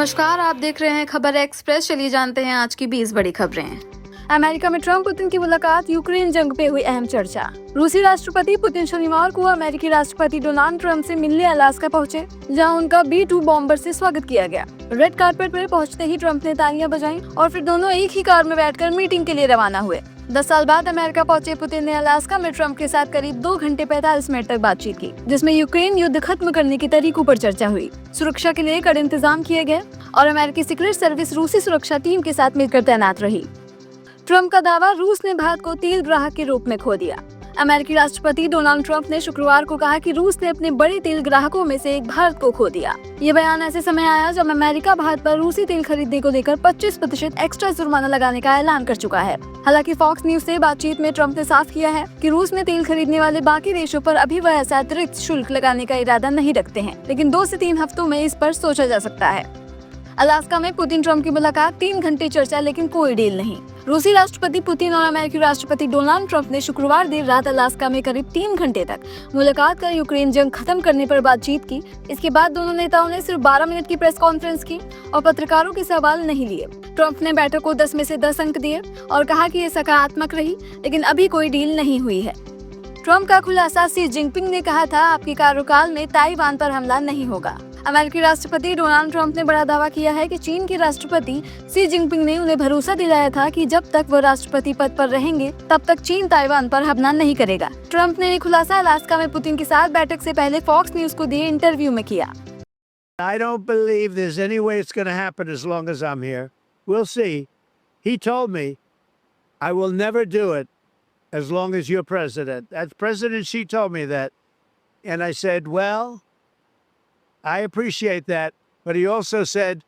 नमस्कार, आप देख रहे हैं खबर एक्सप्रेस। चलिए जानते हैं आज की 20 बड़ी खबरें। अमेरिका में ट्रंप पुतिन की मुलाकात, यूक्रेन जंग पे हुई अहम चर्चा। रूसी राष्ट्रपति पुतिन शनिवार को अमेरिकी राष्ट्रपति डोनाल्ड ट्रंप से मिलने अलास्का पहुंचे, जहां उनका B-2 बॉम्बर से स्वागत किया गया। रेड कार्पेट पर पहुंचते ही ट्रंप ने तालियां बजाईं और फिर दोनों एक ही कार में बैठकर मीटिंग के लिए रवाना हुए। 10 साल बाद अमेरिका पहुंचे पुतिन ने अलास्का में ट्रंप के साथ करीब 2 घंटे 45 मिनट तक बातचीत की, जिसमें यूक्रेन युद्ध खत्म करने के तरीकों पर चर्चा हुई। सुरक्षा के लिए कड़े इंतजाम किए गए और अमेरिकी सीक्रेट सर्विस रूसी सुरक्षा टीम के साथ मिलकर तैनात रही। ट्रंप का दावा, रूस ने भारत को तेल ग्राहक के रूप में खो दिया। अमेरिकी राष्ट्रपति डोनाल्ड ट्रंप ने शुक्रवार को कहा कि रूस ने अपने बड़े तेल ग्राहकों में से एक भारत को खो दिया। ये बयान ऐसे समय आया जब अमेरिका भारत पर रूसी तेल खरीदने को लेकर 25% एक्स्ट्रा जुर्माना लगाने का ऐलान कर चुका है। हालांकि फॉक्स न्यूज से बातचीत में ट्रंप ने साफ किया है कि रूस में तेल खरीदने वाले बाकी देशों पर अभी वह ऐसा अतिरिक्त शुल्क लगाने का इरादा नहीं रखते हैं, लेकिन 2 से 3 हफ्तों में इस पर सोचा जा सकता है। अलास्का में पुतिन ट्रंप की मुलाकात, 3 घंटे चर्चा, लेकिन कोई डील नहीं। रूसी राष्ट्रपति पुतिन और अमेरिकी राष्ट्रपति डोनाल्ड ट्रंप ने शुक्रवार देर रात अलास्का में करीब 3 घंटे तक मुलाकात कर यूक्रेन जंग खत्म करने पर बातचीत की। इसके बाद दोनों नेताओं ने सिर्फ 12 मिनट की प्रेस कॉन्फ्रेंस की और पत्रकारों के सवाल नहीं लिए। ट्रंप ने बैठक को 10 में से 10 अंक दिए और कहा कि ये सकारात्मक रही, लेकिन अभी कोई डील नहीं हुई है। ट्रंप का खुलासा, शी जिनपिंग ने कहा था, आपके कार्यकाल में ताइवान पर हमला नहीं होगा। अमेरिकी राष्ट्रपति डोनाल्ड ट्रंप ने बड़ा दावा किया है कि चीन के राष्ट्रपति शी जिनपिंग ने उन्हें भरोसा दिलाया था कि जब तक वो राष्ट्रपति पद पर रहेंगे तब तक चीन ताइवान पर हमला नहीं करेगा। ट्रंप ने ये खुलासा अलास्का में पुतिन के साथ बैठक से पहले फॉक्स न्यूज को दिए इंटरव्यू में किया। I don't believe there's any way it's going to happen as long as I'm here. We'll see. He told me I will never do it as long as you're president. As President Xi told me that. And I said, well, I appreciate that. But he also said,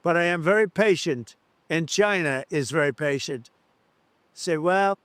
but I am very patient. And China is very patient. I said, well,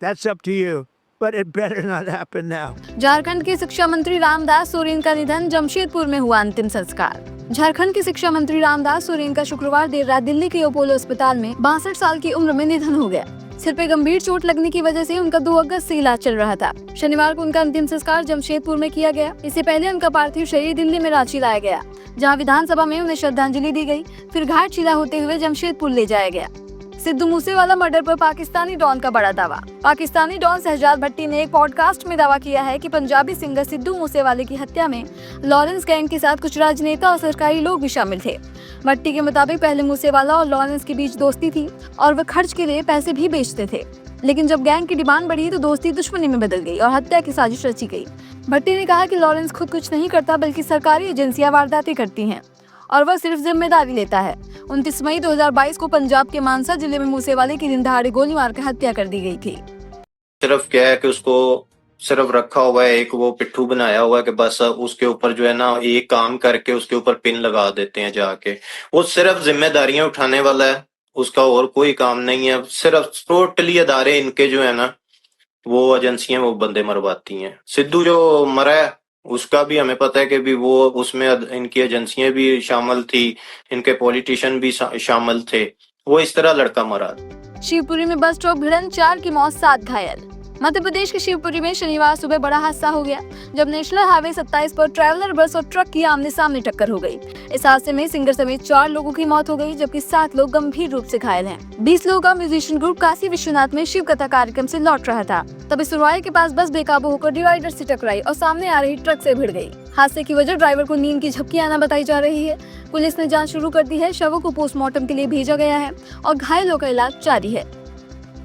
that's up to you. But it better not happen now. Jharkhand के शिक्षा मंत्री रामदास सोरेन का निधन, जमशेदपुर में हुआ अंतिम संस्कार। झारखंड के शिक्षा मंत्री रामदास सोरेन का शुक्रवार देर रात दिल्ली के अपोलो अस्पताल में 62 साल की उम्र में निधन हो गया। सिर पे गंभीर चोट लगने की वजह से उनका 2 अगस्त से इलाज चल रहा था। शनिवार को उनका अंतिम संस्कार जमशेदपुर में किया गया। इससे पहले उनका पार्थिव शरीर दिल्ली में रांची लाया गया, जहां विधानसभा में उन्हें श्रद्धांजलि दी गई। फिर घाटशिला होते हुए जमशेदपुर ले जाया गया। सिद्धू मूसेवाला मर्डर पर पाकिस्तानी डॉन का बड़ा दावा। पाकिस्तानी डॉन शहजाद भट्टी ने एक पॉडकास्ट में दावा किया है कि पंजाबी सिंगर सिद्धू मूसेवाले की हत्या में लॉरेंस गैंग के साथ कुछ राजनेता और सरकारी लोग भी शामिल थे। भट्टी के मुताबिक पहले मूसेवाला और लॉरेंस के बीच दोस्ती थी और वह खर्च के लिए पैसे भी बेचते थे, लेकिन जब गैंग की डिमांड बढ़ी तो दोस्ती दुश्मनी में बदल गई और हत्या की साजिश रची गई। भट्टी ने कहा कि लॉरेंस खुद कुछ नहीं करता, बल्कि सरकारी एजेंसियां वारदातें करती हैं और वह सिर्फ जिम्मेदारी लेता है। 29 मई 2022 को पंजाब के मानसा जिले में मूसेवाले की दिन दहाड़े गोली मारकर हत्या कर दी गई थी। सिर्फ क्या है कि उसको सिर्फ रखा हुआ है, एक वो पिट्ठू बनाया हुआ है कि बस उसके ऊपर जो है ना एक काम करके उसके ऊपर पिन लगा देते हैं जाके। वो सिर्फ जिम्मेदारियां उठाने वाला है, उसका और कोई काम नहीं है। सिर्फ टोटली अदारे इनके जो है ना वो एजेंसियां वो बंदे मरवाती हैं। सिद्धू जो मरा है उसका भी हमें पता है कि भी वो उसमें इनकी एजेंसियां भी शामिल थी, इनके पॉलिटिशियन भी शामिल थे। वो इस तरह लड़का मरा। शिवपुरी में बस ट्रक भिड़ंत, 4 की मौत, 7 घायल। मध्य प्रदेश के शिवपुरी में शनिवार सुबह बड़ा हादसा हो गया, जब नेशनल हाईवे 27 पर ट्रैवलर बस और ट्रक की आमने सामने टक्कर हो गई। इस हादसे में सिंगर समेत 4 लोगों की मौत हो गई, जबकि 7 लोग गंभीर रूप से घायल हैं। 20 लोगों का म्यूजिशियन ग्रुप काशी विश्वनाथ में शिव कथा कार्यक्रम से लौट रहा था, तभी सुरवाई के पास बस बेकाबू होकर डिवाइडर से टकराई और सामने आ रही ट्रक से भिड़ गई। हादसे की वजह ड्राइवर को नींद की झपकी आना बताई जा रही है। पुलिस ने जाँच शुरू कर दी है, शवों को पोस्टमार्टम के लिए भेजा गया है और घायलों का इलाज जारी है।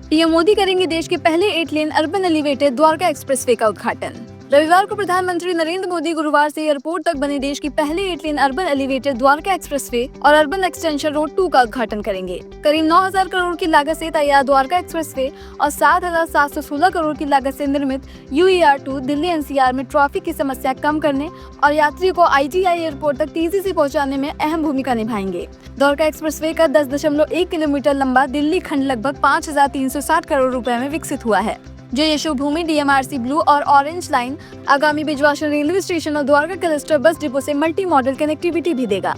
पीएम मोदी करेंगे देश के पहले 8 लेन अर्बन एलिवेटेड द्वारका एक्सप्रेसवे का उद्घाटन। रविवार को प्रधानमंत्री नरेंद्र मोदी गुरुवार से एयरपोर्ट तक बने देश की पहले 8 लेन अर्बन एलिवेटेड द्वारका एक्सप्रेसवे और अर्बन एक्सटेंशन रोड 2 का उद्घाटन करेंगे। करीब 9,000 करोड़ की लागत से तैयार द्वारका एक्सप्रेसवे और 7,716 करोड़ की लागत से निर्मित UER2 दिल्ली NCR में ट्रैफिक की समस्या कम करने और यात्रियों को ITI एयरपोर्ट तक तेजी से पहुंचाने में अहम भूमिका निभाएंगे। द्वारका एक्सप्रेसवे का 10.1 किलोमीटर लंबा दिल्ली खंड लगभग 5,360 करोड़ रुपए में विकसित हुआ है, जो यशोभूमि, DMRC ब्लू और ऑरेंज लाइन, आगामी बिजवाशन रेलवे स्टेशन और द्वारका क्लस्टर बस डिपो से मल्टी मॉडल कनेक्टिविटी भी देगा।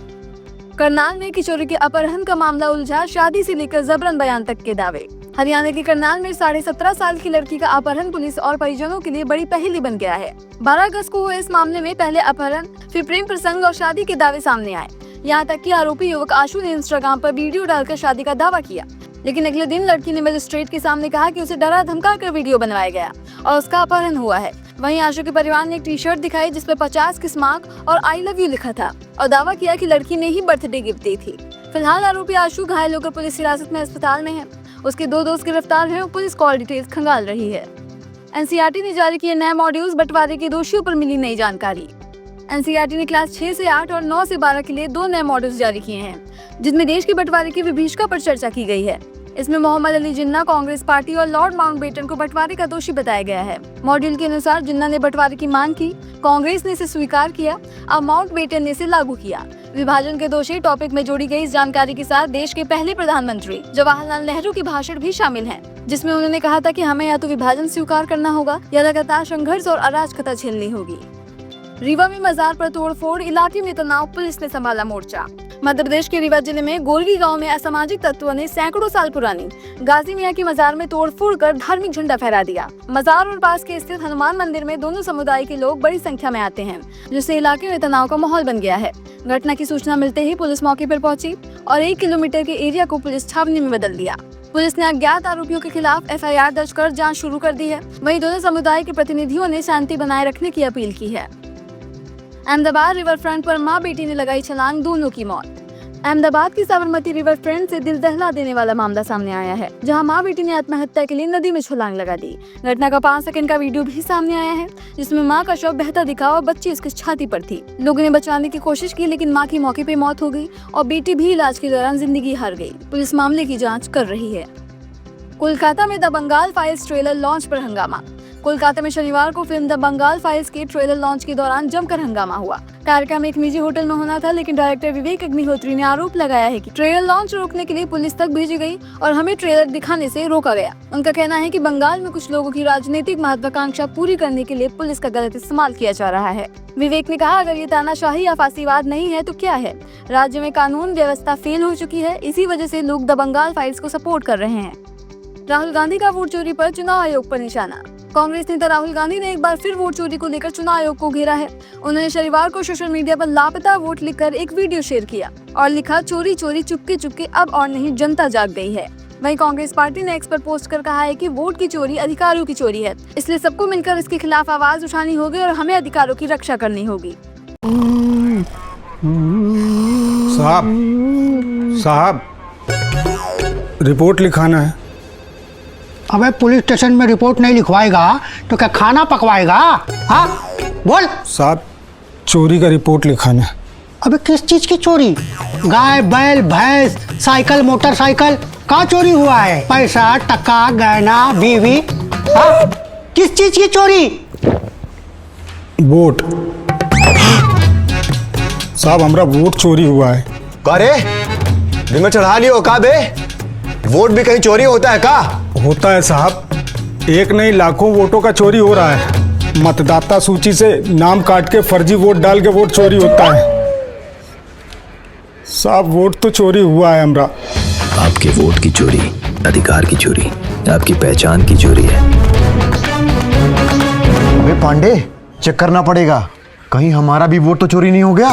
करनाल में किशोरी के अपहरण का मामला उलझा, शादी से लेकर जबरन बयान तक के दावे। हरियाणा के करनाल में 17.5 साल की लड़की का अपहरण पुलिस और परिजनों के लिए बड़ी पहेली बन गया है। 12 अगस्त को हुए इस मामले में पहले अपहरण, फिर प्रेम प्रसंग और शादी के दावे सामने आए। यहाँ तक कि आरोपी युवक आशु ने इंस्टाग्राम पर वीडियो डालकर शादी का दावा किया, लेकिन अगले दिन लड़की ने मजिस्ट्रेट के सामने कहा कि उसे डरा धमका कर वीडियो बनवाया गया और उसका अपहरण हुआ है। वहीं आशु के परिवार ने एक टी शर्ट दिखाई जिसमें 50 किस मार्क और आई लव यू लिखा था और दावा किया कि लड़की ने ही बर्थडे गिफ्ट दी थी। फिलहाल आरोपी आशु घायल होकर पुलिस हिरासत में अस्पताल में है। उसके 2 दोस्त गिरफ्तार हैं और पुलिस कॉल डिटेल्स खंगाल रही है। एनसीईआरटी ने जारी किए नए मॉड्यूल्स, बंटवारे के दोषियों पर मिली नई जानकारी। एनसीईआरटी ने क्लास 6 से 8 और 9 से 12 के लिए 2 नए मॉड्यूल्स जारी किए हैं, जिसमें देश के बंटवारे की विभीषिका पर चर्चा की गई है। इसमें मोहम्मद अली जिन्ना कांग्रेस पार्टी और लॉर्ड माउंटबेटन को बंटवारे का दोषी बताया गया है। मॉड्यूल के अनुसार जिन्ना ने बंटवारे की मांग की, कांग्रेस ने इसे स्वीकार किया, अब माउंटबेटन ने इसे लागू किया। विभाजन के दोषी टॉपिक में जोड़ी गई इस जानकारी के साथ देश के पहले प्रधानमंत्री जवाहरलाल नेहरू के भाषण भी शामिल हैं, जिसमें उन्होंने कहा था कि हमें या तो विभाजन स्वीकार करना होगा या लगातार संघर्ष और अराजकता झेलनी होगी। रीवा में मजार पर तोड़फोड़, इलाके में तनाव, पुलिस ने संभाला मोर्चा। मध्य प्रदेश के रीवा जिले में गोरगी गांव में असामाजिक तत्वों ने सैकड़ों साल पुरानी गाजी मियां की मजार में तोड़फोड़ कर धार्मिक झंडा फहरा दिया। मजार और पास के स्थित हनुमान मंदिर में दोनों समुदाय के लोग बड़ी संख्या में आते हैं, जिससे इलाके में तनाव का माहौल बन गया है। घटना की सूचना मिलते ही पुलिस मौके पर पहुंची और 1 किलोमीटर के एरिया को पुलिस छावनी में बदल दिया। पुलिस ने अज्ञात आरोपियों के खिलाफ FIR दर्ज कर जाँच शुरू कर दी है। वहीं दोनों समुदाय के प्रतिनिधियों ने शांति बनाए रखने की अपील की है। अहमदाबाद रिवर फ्रंट पर मां बेटी ने लगाई छलांग, दोनों की मौत। अहमदाबाद की साबरमती रिवर फ्रंट से दिल दहला देने वाला मामला सामने आया है, जहां मां बेटी ने आत्महत्या के लिए नदी में छलांग लगा दी। घटना का 5 सेकंड का वीडियो भी सामने आया है, जिसमें मां का शव बहता दिखा और बच्ची उसकी छाती पर थी। लोगों ने बचाने की कोशिश की, लेकिन मां की मौके पर मौत हो गई और बेटी भी इलाज के दौरान जिंदगी हार गई। पुलिस मामले की जाँच कर रही है। कोलकाता में the Bengal files trailer launch पर हंगामा। कोलकाता में शनिवार को फिल्म द बंगाल फाइल्स के ट्रेलर लॉन्च के दौरान जमकर हंगामा हुआ। कार्यक्रम एक निजी होटल में होना था, लेकिन डायरेक्टर विवेक अग्निहोत्री ने आरोप लगाया है कि ट्रेलर लॉन्च रोकने के लिए पुलिस तक भेजी गई और हमें ट्रेलर दिखाने से रोका गया। उनका कहना है कि बंगाल में कुछ लोगों की राजनीतिक महत्वाकांक्षा पूरी करने के लिए पुलिस का गलत इस्तेमाल किया जा रहा है। विवेक ने कहा, अगर ये तानाशाही या फांसीवाद नहीं है तो क्या है? राज्य में कानून व्यवस्था फेल हो चुकी है, इसी वजह से लोग द बंगाल फाइल्स को सपोर्ट कर रहे हैं। राहुल गांधी का वोट चोरी पर चुनाव आयोग पर निशाना। कांग्रेस नेता राहुल गांधी ने एक बार फिर वोट चोरी को लेकर चुनाव आयोग को घेरा है। उन्होंने शनिवार को सोशल मीडिया पर लापता वोट लिखकर एक वीडियो शेयर किया और लिखा, चोरी चोरी चुपके चुपके अब और नहीं, जनता जाग गई है। वहीं कांग्रेस पार्टी ने एक्स पर पोस्ट कर कहा है कि वोट की चोरी अधिकारों की चोरी है, इसलिए सबको मिलकर इसके खिलाफ आवाज उठानी होगी और हमें अधिकारों की रक्षा करनी होगी। साहब रिपोर्ट लिखाना है। अबे पुलिस स्टेशन में रिपोर्ट नहीं लिखवाएगा तो क्या खाना पकवाएगा? हाँ बोल। साहब चोरी का रिपोर्ट लिखाना है। अबे किस चीज की चोरी? गाय, बैल, भैंस, साइकिल, मोटरसाइकिल, कहाँ चोरी हुआ है? पैसा, टका, गहना, बीवी, हाँ किस चीज की चोरी? वोट। साहब हमारा वोट चोरी हुआ है। का रे दिमाग चढ़ा लियो का बे? वोट भी कहीं चोरी होता है का? होता है साहब, एक नहीं लाखों वोटों का चोरी हो रहा है। मतदाता सूची से नाम काट के फर्जी वोट डाल के वोट चोरी होता है। साहब वोट तो चोरी हुआ है हमरा। आपके वोट की चोरी अधिकार की चोरी, आपकी पहचान की चोरी है। अबे पांडे चेक करना पड़ेगा, कहीं हमारा भी वोट तो चोरी नहीं हो गया।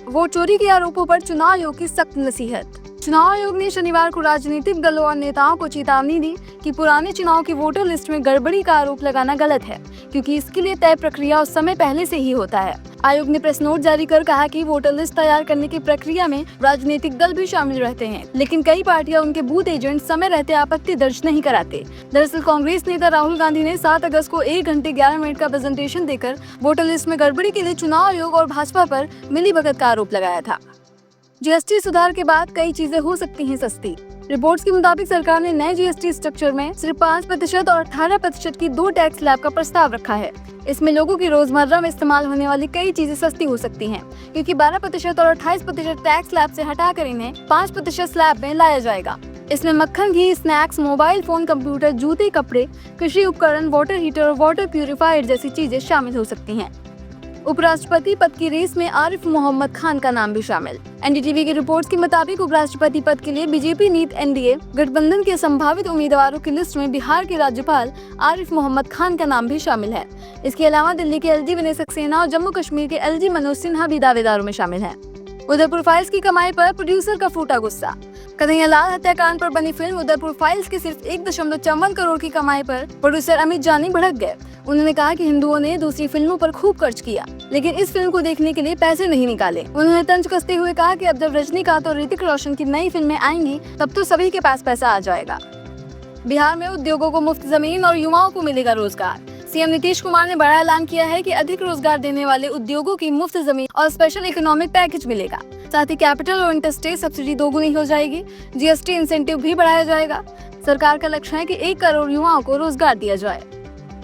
वोट चोरी के आरोपों पर चुनाव आयोग की सख्त नसीहत। चुनाव आयोग ने शनिवार को राजनीतिक दलों और नेताओं को चेतावनी दी कि पुराने चुनाव की वोटर लिस्ट में गड़बड़ी का आरोप लगाना गलत है, क्योंकि इसके लिए तय प्रक्रिया उस समय पहले से ही होता है। आयोग ने प्रेस नोट जारी कर कहा कि वोटर लिस्ट तैयार करने की प्रक्रिया में राजनीतिक दल भी शामिल रहते हैं, लेकिन कई पार्टियां उनके बूथ एजेंट समय रहते आपत्ति दर्ज नहीं कराते। दरअसल कांग्रेस नेता राहुल गांधी ने 7 अगस्त को 1 घंटे 11 मिनट का प्रेजेंटेशन देकर वोटर लिस्ट में गड़बड़ी के लिए चुनाव आयोग और भाजपा पर मिलीभगत का आरोप लगाया था। जीएसटी सुधार के बाद कई चीजें हो सकती हैं सस्ती। रिपोर्ट्स के मुताबिक सरकार ने नए जीएसटी स्ट्रक्चर में सिर्फ 5% और 18% की 2 टैक्स स्लैब का प्रस्ताव रखा है। इसमें लोगों की रोजमर्रा में इस्तेमाल होने वाली कई चीजें सस्ती हो सकती हैं, क्योंकि 12% और 28% टैक्स स्लैब से हटाकर इन्हें 5% स्लैब में लाया जाएगा। इसमें मक्खन, घी, स्नैक्स, मोबाइल फोन, कंप्यूटर, जूते, कपड़े, कृषि उपकरण, वाटर हीटर और वाटर प्यूरिफायर जैसी चीजें शामिल हो सकती हैं। उपराष्ट्रपति पद की रेस में आरिफ मोहम्मद खान का नाम भी शामिल। एनडीटीवी की रिपोर्ट्स के मुताबिक उपराष्ट्रपति पद के लिए बीजेपी नीत एनडीए गठबंधन के संभावित उम्मीदवारों की लिस्ट में बिहार के राज्यपाल आरिफ मोहम्मद खान का नाम भी शामिल है। इसके अलावा दिल्ली के एलजी विनय सक्सेना और जम्मू कश्मीर के एलजी मनोज सिन्हा भी दावेदारों में शामिल हैं। उदयपुर फाइल्स की कमाई पर प्रोड्यूसर का फूटा गुस्सा। कन्हैयालाल हत्याकांड पर बनी फिल्म उदयपुर फाइल्स की सिर्फ 1.54 करोड़ की कमाई पर प्रोड्यूसर अमित जानी भड़क गए। उन्होंने कहा कि हिंदुओं ने दूसरी फिल्मों पर खूब खर्च किया, लेकिन इस फिल्म को देखने के लिए पैसे नहीं निकाले। उन्होंने तंज कसते हुए कहा कि अब जब रजनीकांत और ऋतिक रोशन की नई फिल्में आएंगी तब तो सभी के पास पैसा आ जाएगा। बिहार में उद्योगों को मुफ्त जमीन और युवाओं को मिलेगा रोजगार। सीएम नीतीश कुमार ने बड़ा ऐलान किया है कि अधिक रोजगार देने वाले उद्योगों की मुफ्त जमीन और स्पेशल इकोनॉमिक पैकेज मिलेगा। साथ ही कैपिटल और इंटरस्टेट सब्सिडी दोगुनी हो जाएगी। जीएसटी इंसेंटिव भी बढ़ाया जाएगा। सरकार का लक्ष्य है कि 1 करोड़ युवाओं को रोजगार दिया जाए।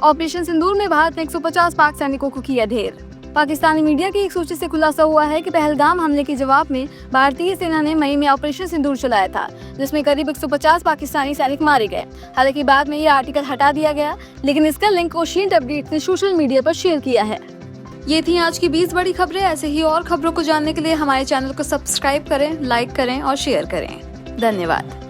ऑपरेशन सिंदूर में भारत ने 150 पाक सैनिकों को किया ढेर। पाकिस्तानी मीडिया की एक सूची से खुलासा हुआ है कि पहलगाम हमले के जवाब में भारतीय सेना ने मई में ऑपरेशन सिंदूर चलाया था, जिसमें करीब 150 पाकिस्तानी सैनिक मारे गए। हालांकि बाद में ये आर्टिकल हटा दिया गया, लेकिन इसका लिंक ओशियंट अपडेट्स ने सोशल मीडिया पर शेयर किया है। ये थी आज की 20 बड़ी खबरें। ऐसे ही और खबरों को जानने के लिए हमारे चैनल को सब्सक्राइब करें, लाइक करें और शेयर करें। धन्यवाद।